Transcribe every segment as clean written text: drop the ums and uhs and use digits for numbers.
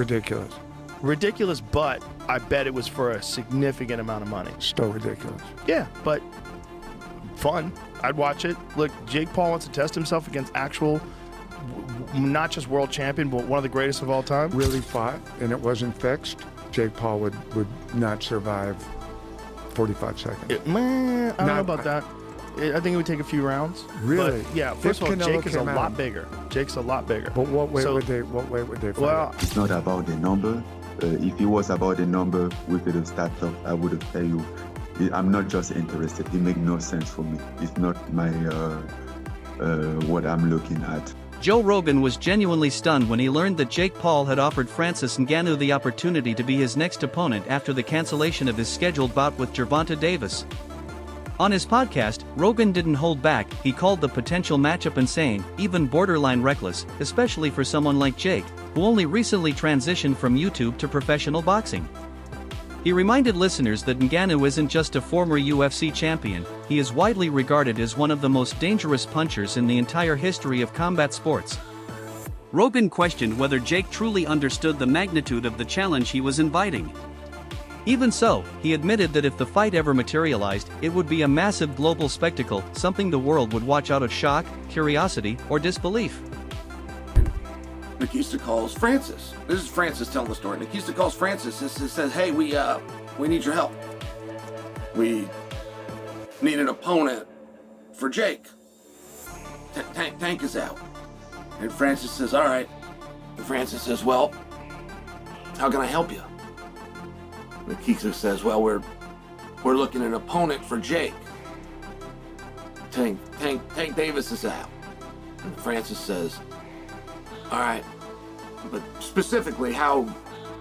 ridiculous. Ridiculous, but I bet it was for a significant amount of money. Still ridiculous. Yeah, but fun. I'd watch it. Look, Jake Paul wants to test himself against actual, not just world champion, but one of the greatest of all time. Really fought, and it wasn't fixed. Jake Paul would not survive 45 seconds. I don't know about that. I think it would take a few rounds. Really? But yeah. First of all, Jake is a lot bigger. Jake's a lot bigger. But what weight would they fight? Well, it's not about the number. If it was about the number, we could have started off. I would have tell you, I'm not just interested. It makes no sense for me. It's not my what I'm looking at. Joe Rogan was genuinely stunned when he learned that Jake Paul had offered Francis Ngannou the opportunity to be his next opponent after the cancellation of his scheduled bout with Gervonta Davis. On his podcast, Rogan didn't hold back. He called the potential matchup insane, even borderline reckless, especially for someone like Jake, who only recently transitioned from YouTube to professional boxing. He reminded listeners that Ngannou isn't just a former UFC champion, he is widely regarded as one of the most dangerous punchers in the entire history of combat sports. Rogan questioned whether Jake truly understood the magnitude of the challenge he was inviting. Even so, he admitted that if the fight ever materialized, it would be a massive global spectacle, something the world would watch out of shock, curiosity, or disbelief. Nikista calls Francis. This is Francis telling the story. Nikista calls Francis and says, hey, we need your help. We need an opponent for Jake. Tank is out. And Francis says, all right. And Francis says, well, how can I help you? Nikista says, well, we're looking at an opponent for Jake. Tank Davis is out. And Francis says, all right, but specifically, how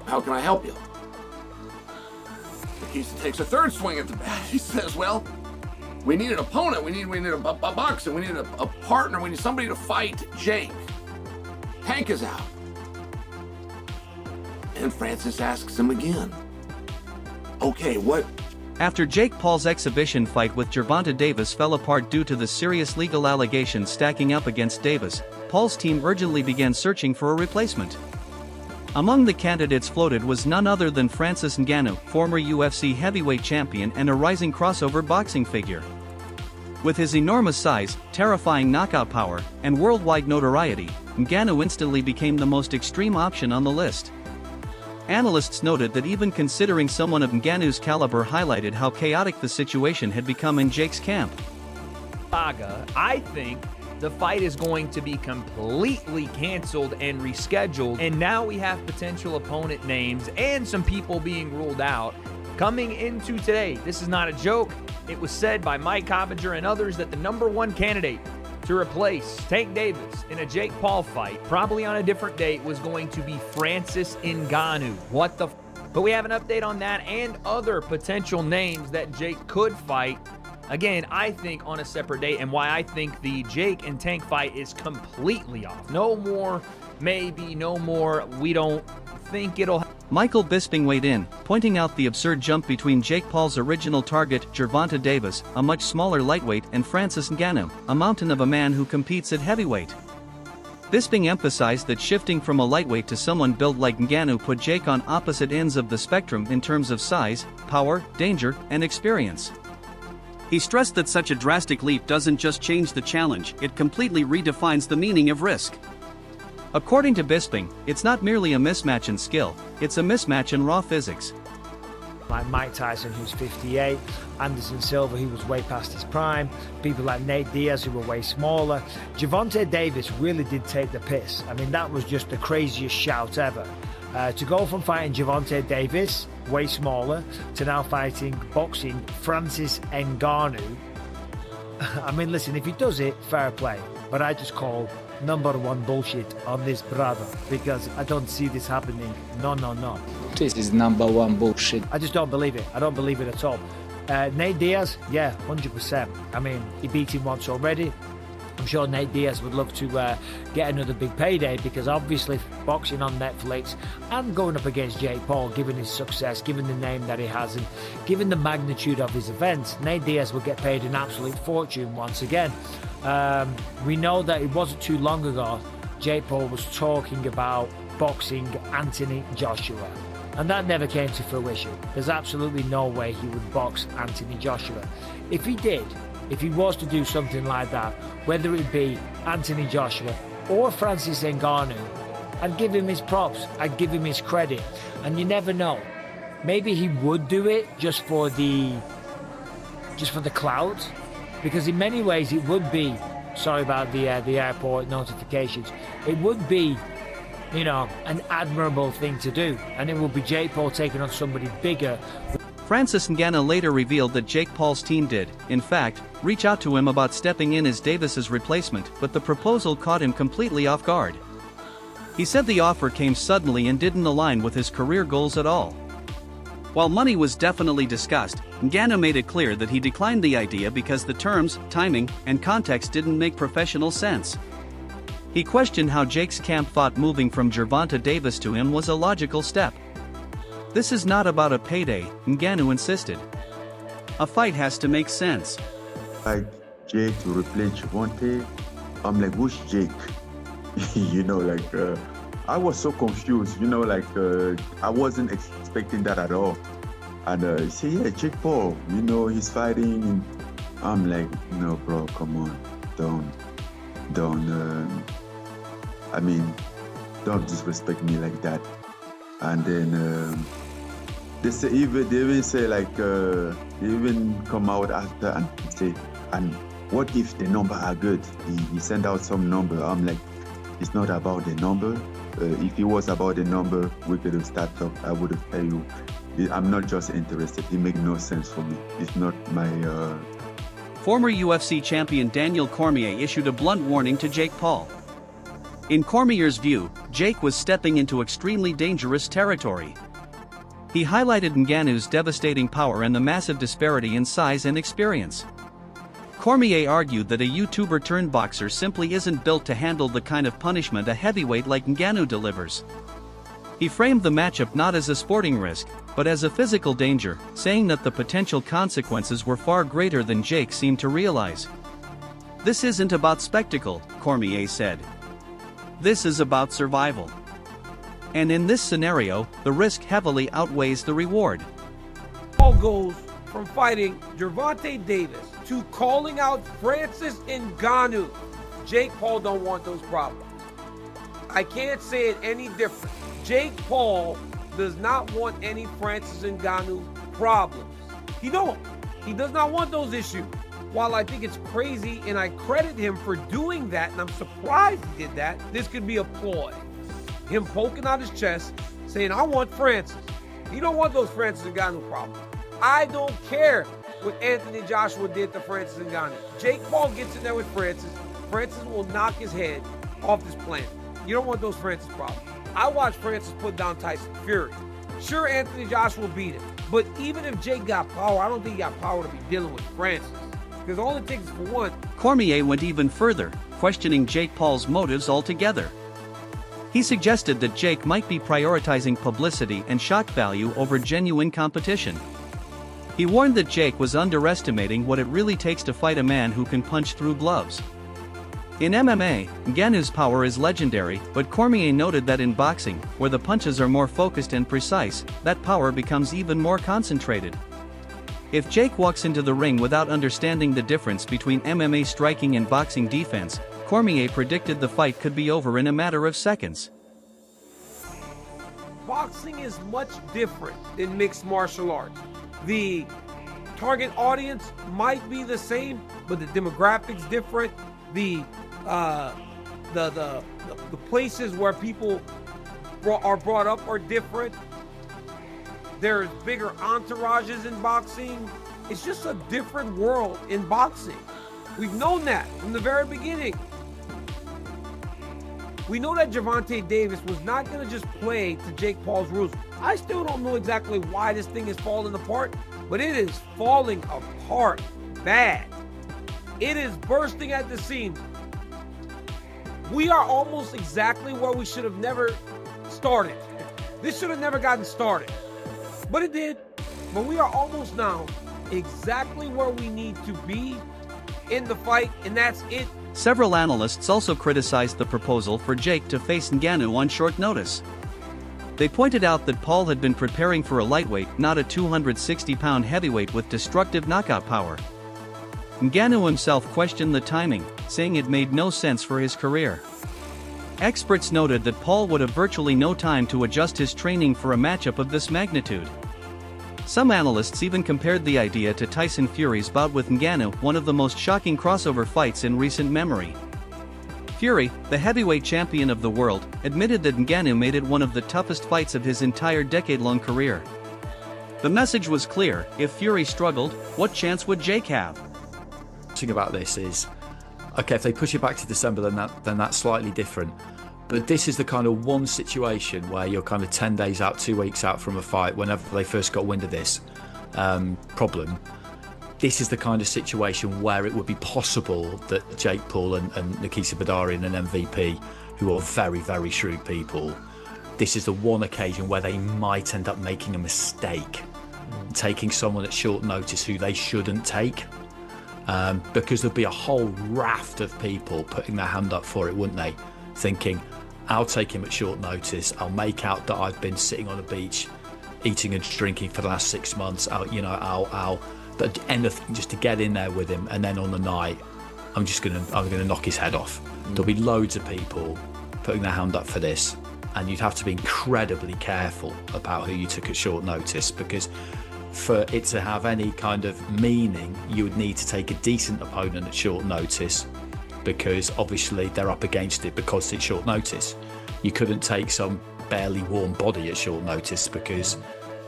can I help you? Nikista takes a third swing at the bat. He says, well, we need an opponent. We need a boxer. We need a partner. We need somebody to fight Jake. Tank is out. And Francis asks him again, okay, what? After Jake Paul's exhibition fight with Gervonta Davis fell apart due to the serious legal allegations stacking up against Davis, Paul's team urgently began searching for a replacement. Among the candidates floated was none other than Francis Ngannou, former UFC heavyweight champion and a rising crossover boxing figure. With his enormous size, terrifying knockout power, and worldwide notoriety, Ngannou instantly became the most extreme option on the list. Analysts noted that even considering someone of Ngannou's caliber highlighted how chaotic the situation had become in Jake's camp. Saga, I think the fight is going to be completely canceled and rescheduled, and now we have potential opponent names and some people being ruled out coming into today. This is not a joke. It was said by Mike Coppinger and others that the #1 candidate to replace Tank Davis in a Jake Paul fight, probably on a different date, was going to be Francis Ngannou. What the But we have an update on that and other potential names that Jake could fight. Again, I think on a separate date, and why I think the Jake and Tank fight is completely off. No more, maybe, no more, we don't think it'll happen. Michael Bisping weighed in, pointing out the absurd jump between Jake Paul's original target, Gervonta Davis, a much smaller lightweight, and Francis Ngannou, a mountain of a man who competes at heavyweight. Bisping emphasized that shifting from a lightweight to someone built like Ngannou put Jake on opposite ends of the spectrum in terms of size, power, danger, and experience. He stressed that such a drastic leap doesn't just change the challenge, it completely redefines the meaning of risk. According to Bisping, it's not merely a mismatch in skill, it's a mismatch in raw physics. Like Mike Tyson, who's 58, Anderson Silva, who was way past his prime, people like Nate Diaz, who were way smaller. Gervonta Davis really did take the piss. I mean, that was just the craziest shout ever. To go from fighting Gervonta Davis, way smaller, to now boxing Francis Ngannou. I mean, listen, if he does it, fair play. But I just call #1 bullshit on this brother, because I don't see this happening. No. This is #1 bullshit. I just don't believe it. I don't believe it at all. Nate Diaz, yeah, 100%. I mean, he beat him once already. I'm sure Nate Diaz would love to get another big payday, because obviously boxing on Netflix and going up against Jake Paul, given his success, given the name that he has, and given the magnitude of his events, Nate Diaz will get paid an absolute fortune once again. We know that it wasn't too long ago Jake Paul was talking about boxing Anthony Joshua. And that never came to fruition. There's absolutely no way he would box Anthony Joshua. If he did, if he was to do something like that, whether it be Anthony Joshua or Francis Ngannou, I'd give him his props. I'd give him his credit. And you never know. Maybe he would do it just for the clout. Because in many ways it would be, sorry about the airport notifications, it would be, you know, an admirable thing to do. And it would be Jake Paul taking on somebody bigger. Francis Ngannou later revealed that Jake Paul's team did, in fact, reach out to him about stepping in as Davis's replacement, but the proposal caught him completely off guard. He said the offer came suddenly and didn't align with his career goals at all. While money was definitely discussed, Ngannou made it clear that he declined the idea because the terms, timing, and context didn't make professional sense. He questioned how Jake's camp thought moving from Gervonta Davis to him was a logical step. "This is not about a payday," Ngannou insisted. "A fight has to make sense." Like Jake to replace Gervonta, I'm like, who's Jake? You know, like, I was so confused, you know, like, I wasn't expecting that at all. And he said, yeah, Jake Paul, you know, he's fighting. I'm like, no, bro, come on, don't disrespect me like that. And then they even say like, they even come out after and say, and what if the number are good? He sent out some number. I'm like, it's not about the number. If it was about the number, we could have started up. I would have told you, I'm not just interested. It makes no sense for me. It's not my... Former UFC champion Daniel Cormier issued a blunt warning to Jake Paul. In Cormier's view, Jake was stepping into extremely dangerous territory. He highlighted Ngannou's devastating power and the massive disparity in size and experience. Cormier argued that a YouTuber-turned-boxer simply isn't built to handle the kind of punishment a heavyweight like Ngannou delivers. He framed the matchup not as a sporting risk, but as a physical danger, saying that the potential consequences were far greater than Jake seemed to realize. "This isn't about spectacle," Cormier said. "This is about survival. And in this scenario, the risk heavily outweighs the reward." Paul goes from fighting Gervonta Davis to calling out Francis Ngannou. Jake Paul don't want those problems. I can't say it any different. Jake Paul does not want any Francis Ngannou problems. He don't. He does not want those issues. While I think it's crazy and I credit him for doing that, and I'm surprised he did that, this could be a ploy. Him poking out his chest, saying, I want Francis. He don't want those Francis Ngannou problems. I don't care what Anthony Joshua did to Francis Ngannou. Jake Paul gets in there with Francis. Francis will knock his head off this planet. You don't want those Francis problems. I watched Francis put down Tyson Fury. Sure, Anthony Joshua beat him. But even if Jake got power, I don't think he got power to be dealing with Francis. Because all it takes is for one. Cormier went even further, questioning Jake Paul's motives altogether. He suggested that Jake might be prioritizing publicity and shock value over genuine competition. He warned that Jake was underestimating what it really takes to fight a man who can punch through gloves. In MMA, Ngannou's power is legendary, but Cormier noted that in boxing, where the punches are more focused and precise, that power becomes even more concentrated. If Jake walks into the ring without understanding the difference between MMA striking and boxing defense, Cormier predicted the fight could be over in a matter of seconds. Boxing is much different than mixed martial arts. The target audience might be the same, but the demographics different. The places where people are brought up are different. There's bigger entourages in boxing. It's just a different world in boxing. We've known that from the very beginning. We know that Gervonta Davis was not going to just play to Jake Paul's rules. I still don't know exactly why this thing is falling apart, but it is falling apart bad. It is bursting at the seams. We are almost exactly where we should have never started. This should have never gotten started, but it did. But we are almost now exactly where we need to be in the fight, and that's it. Several analysts also criticized the proposal for Jake to face Ngannou on short notice. They pointed out that Paul had been preparing for a lightweight, not a 260-pound heavyweight with destructive knockout power. Ngannou himself questioned the timing, saying it made no sense for his career. Experts noted that Paul would have virtually no time to adjust his training for a matchup of this magnitude. Some analysts even compared the idea to Tyson Fury's bout with Ngannou, one of the most shocking crossover fights in recent memory. Fury, the heavyweight champion of the world, admitted that Ngannou made it one of the toughest fights of his entire decade-long career. The message was clear: if Fury struggled, what chance would Jake have? The thing about this is, okay, if they push it back to December, then that's slightly different. But this is the kind of one situation where you're kind of 10 days out, 2 weeks out from a fight, whenever they first got wind of this problem. This is the kind of situation where it would be possible that Jake Paul and Nikita Badarian and MVP, who are very, very shrewd people, this is the one occasion where they might end up making a mistake, taking someone at short notice who they shouldn't take. Because there'd be a whole raft of people putting their hand up for it, wouldn't they? Thinking, I'll take him at short notice. I'll make out that I've been sitting on a beach, eating and drinking for the last 6 months. I'll anything just to get in there with him, and then on the night, I'm gonna knock his head off. There'll be loads of people putting their hand up for this, and you'd have to be incredibly careful about who you took at short notice, because for it to have any kind of meaning, you would need to take a decent opponent at short notice, because obviously they're up against it because it's short notice. You couldn't take some barely warm body at short notice, because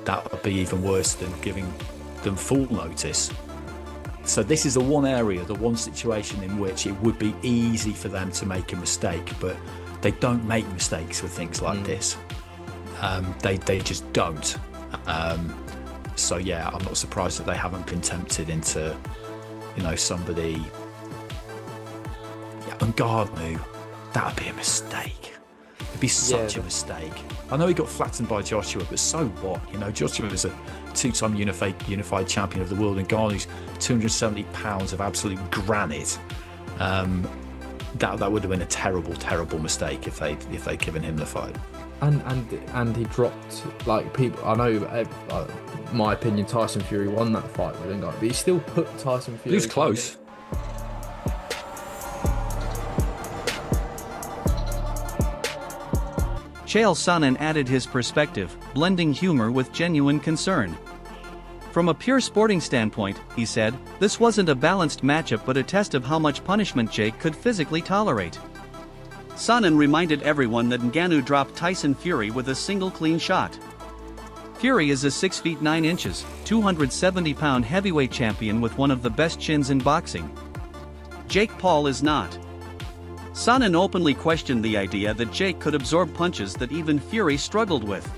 that would be even worse than giving them full notice. So this is the one area, the one situation in which it would be easy for them to make a mistake, but they don't make mistakes with things like this. They just don't. So yeah, I'm not surprised that they haven't been tempted into, somebody. Yeah, Ngannou, that would be a mistake. It'd be such a mistake. I know he got flattened by Joshua, but so what? Joshua was a two-time unified champion of the world, and Ngannou's 270 pounds of absolute granite. That would have been a terrible, terrible mistake if they'd given him the fight. And he dropped, like, people. I know, my opinion, Tyson Fury won that fight with Ngannou, but he still put Tyson Fury. He was close. Chael Sonnen added his perspective, blending humor with genuine concern. From a pure sporting standpoint, he said, this wasn't a balanced matchup but a test of how much punishment Jake could physically tolerate. Sonnen reminded everyone that Ngannou dropped Tyson Fury with a single clean shot. Fury is a 6 feet 9 inches, 270-pound heavyweight champion with one of the best chins in boxing. Jake Paul is not. Sonnen openly questioned the idea that Jake could absorb punches that even Fury struggled with.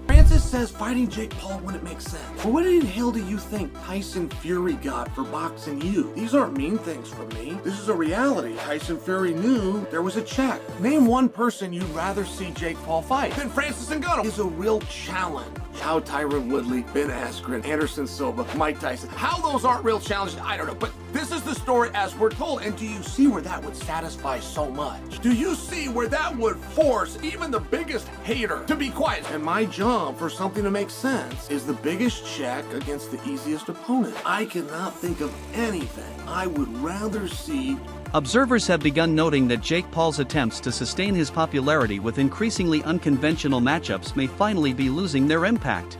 Francis says fighting Jake Paul wouldn't make sense. Well, what in the hell do you think Tyson Fury got for boxing you? These aren't mean things for me. This is a reality. Tyson Fury knew there was a check. Name one person you'd rather see Jake Paul fight than Francis Ngannou. Is a real challenge. How Tyron Woodley, Ben Askren, Anderson Silva, Mike Tyson. How those aren't real challenges, I don't know. But this is the story as we're told. And do you see where that would satisfy so much? Do you see where that would force even the biggest hater to be quiet? And my job for something to make sense is the biggest check against the easiest opponent. I cannot think of anything I would rather see. Observers have begun noting that Jake Paul's attempts to sustain his popularity with increasingly unconventional matchups may finally be losing their impact.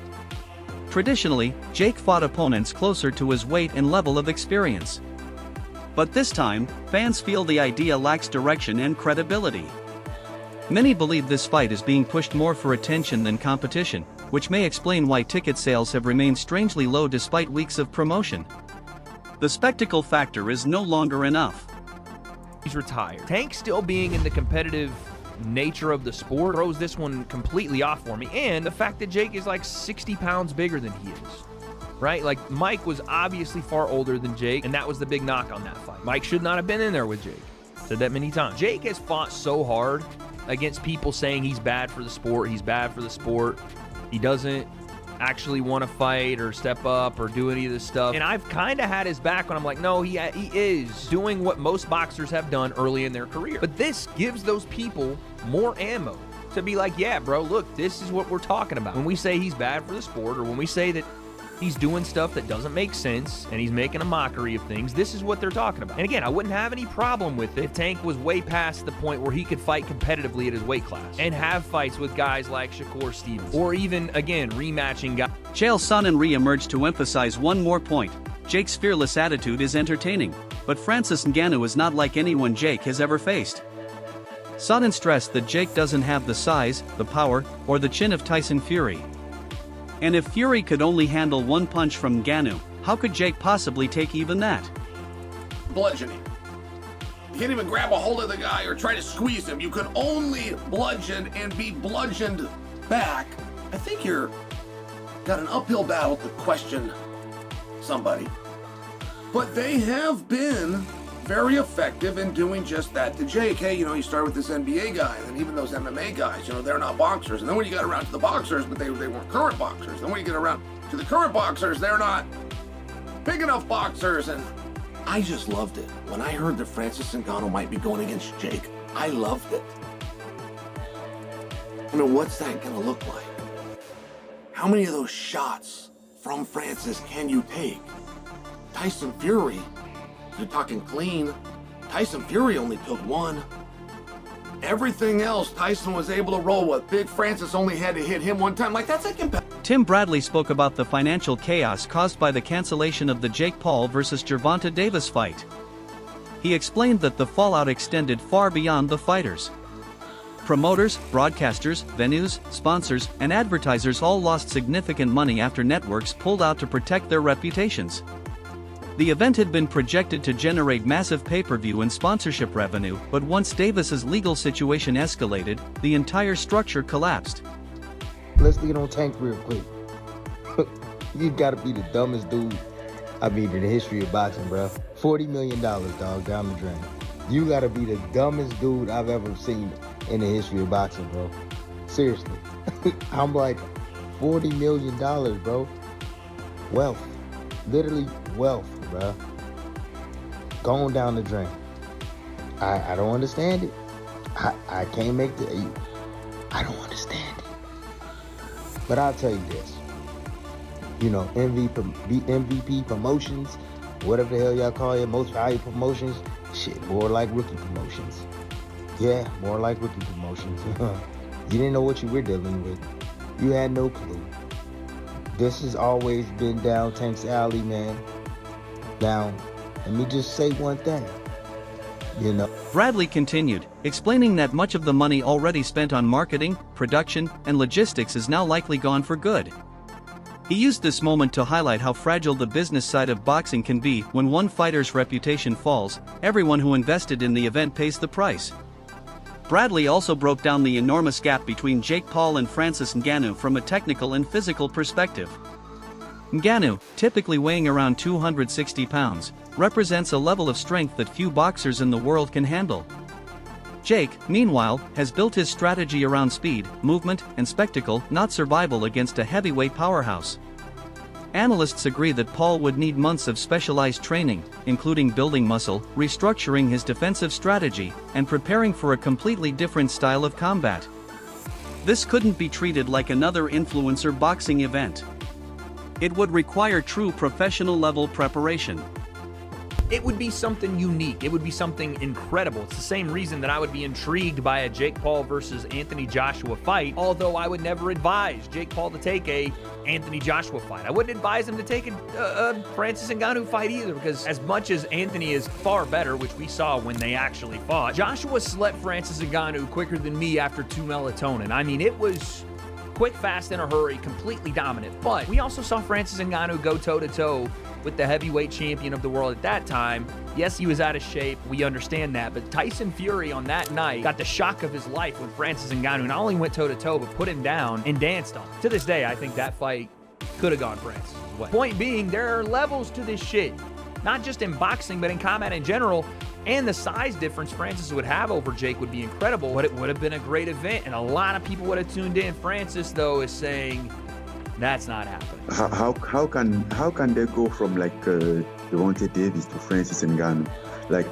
Traditionally, Jake fought opponents closer to his weight and level of experience. But this time, fans feel the idea lacks direction and credibility. Many believe this fight is being pushed more for attention than competition, which may explain why ticket sales have remained strangely low despite weeks of promotion. The spectacle factor is no longer enough. He's retired. Tank still being in the competitive nature of the sport throws this one completely off for me. And the fact that Jake is like 60 pounds bigger than he is. Right? Like, Mike was obviously far older than Jake, and that was the big knock on that fight. Mike should not have been in there with Jake. Said that many times. Jake has fought so hard against people saying he's bad for the sport, he doesn't actually want to fight or step up or do any of this stuff. And I've kind of had his back when I'm like, no, he is doing what most boxers have done early in their career. But this gives those people more ammo to be like, yeah, bro, look, this is what we're talking about. When we say he's bad for the sport, or when we say that he's doing stuff that doesn't make sense and he's making a mockery of things, this is what they're talking about. And again, I wouldn't have any problem with it if Tank was way past the point where he could fight competitively at his weight class and have fights with guys like Shakur Stevens, or even, again, rematching guys. Chael Sonnen re-emerged to emphasize one more point. Jake's fearless attitude is entertaining, but Francis Ngannou is not like anyone Jake has ever faced. Sonnen stressed that Jake doesn't have the size, the power, or the chin of Tyson Fury. And if Fury could only handle one punch from Ngannou, how could Jake possibly take even that? Bludgeoning. You can't even grab a hold of the guy or try to squeeze him. You can only bludgeon and be bludgeoned back. I think you're got an uphill battle to question somebody. But they have been very effective in doing just that to Jake. Hey, you start with this NBA guy, and even those MMA guys, they're not boxers. And then when you got around to the boxers, but they weren't current boxers. Then when you get around to the current boxers, they're not big enough boxers. And I just loved it. When I heard that Francis Ngannou might be going against Jake, I loved it. What's that gonna look like? How many of those shots from Francis can you take? Tyson Fury, you're talking clean. Tyson Fury only took one. Everything else, Tyson was able to roll with. Big Francis only had to hit him one time. That's like Tim Bradley spoke about the financial chaos caused by the cancellation of the Jake Paul versus Gervonta Davis fight. He explained that the fallout extended far beyond the fighters. Promoters, broadcasters, venues, sponsors, and advertisers all lost significant money after networks pulled out to protect their reputations. The event had been projected to generate massive pay-per-view and sponsorship revenue, but once Davis's legal situation escalated, the entire structure collapsed. Let's get on Tank real quick. You gotta be the dumbest dude, in the history of boxing, bro. $40 million, dog, down the drain. You gotta be the dumbest dude I've ever seen in the history of boxing, bro. Seriously. I'm like, $40 million, bro. Wealth. Literally wealth, bro. Going down the drain. I don't understand it. I can't make the... I don't understand it. But I'll tell you this. MVP promotions, whatever the hell y'all call it, most valuable promotions, shit, more like rookie promotions. Yeah, more like rookie promotions. You didn't know what you were dealing with. You had no clue. This has always been down Tank's alley, man. Now, let me just say one thing. Bradley continued, explaining that much of the money already spent on marketing, production, and logistics is now likely gone for good. He used this moment to highlight how fragile the business side of boxing can be. When one fighter's reputation falls, everyone who invested in the event pays the price. Bradley also broke down the enormous gap between Jake Paul and Francis Ngannou from a technical and physical perspective. Ngannou, typically weighing around 260 pounds, represents a level of strength that few boxers in the world can handle. Jake, meanwhile, has built his strategy around speed, movement, and spectacle, not survival against a heavyweight powerhouse. Analysts agree that Paul would need months of specialized training, including building muscle, restructuring his defensive strategy, and preparing for a completely different style of combat. This couldn't be treated like another influencer boxing event. It would require true professional-level preparation. It would be something unique. It would be something incredible. It's the same reason that I would be intrigued by a Jake Paul versus Anthony Joshua fight, although I would never advise Jake Paul to take a Anthony Joshua fight. I wouldn't advise him to take a Francis Ngannou fight either, because as much as Anthony is far better, which we saw when they actually fought, Joshua slept Francis Ngannou quicker than me after 2 melatonin. It was quick, fast, in a hurry, completely dominant. But we also saw Francis Ngannou go toe-to-toe with the heavyweight champion of the world at that time. Yes, he was out of shape. We understand that. But Tyson Fury on that night got the shock of his life when Francis Ngannou not only went toe-to-toe, but put him down and danced on him. To this day, I think that fight could have gone Francis' way. Point being, there are levels to this shit. Not just in boxing, but in combat in general. And the size difference Francis would have over Jake would be incredible, but it would have been a great event, and a lot of people would have tuned in. Francis, though, is saying, That's not happening. How can they go from like Gervonta Davis to Francis Ngannou? Like,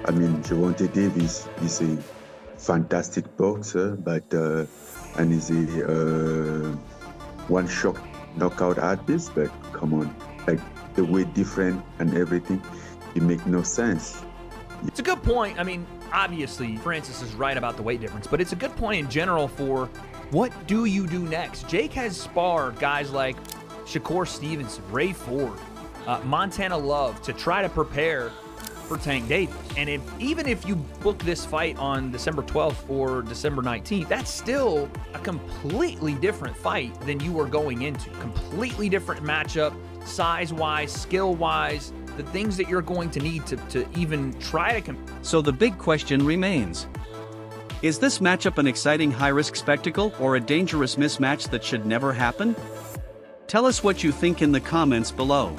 I mean, Gervonta Davis is a fantastic boxer, but and is a one-shot knockout artist. But come on, like the weight different and everything, it makes no sense. It's a good point. I mean, obviously, Francis is right about the weight difference, but it's a good point in general for what do you do next? Jake has sparred guys like Shakur Stevenson, Ray Ford, Montana Love to try to prepare for Tank Davis. And even if you book this fight on December 12th or December 19th, that's still a completely different fight than you were going into. Completely different matchup, size-wise, skill-wise, the things that you're going to need to even try to So the big question remains. Is this matchup an exciting high-risk spectacle or a dangerous mismatch that should never happen? Tell us what you think in the comments below.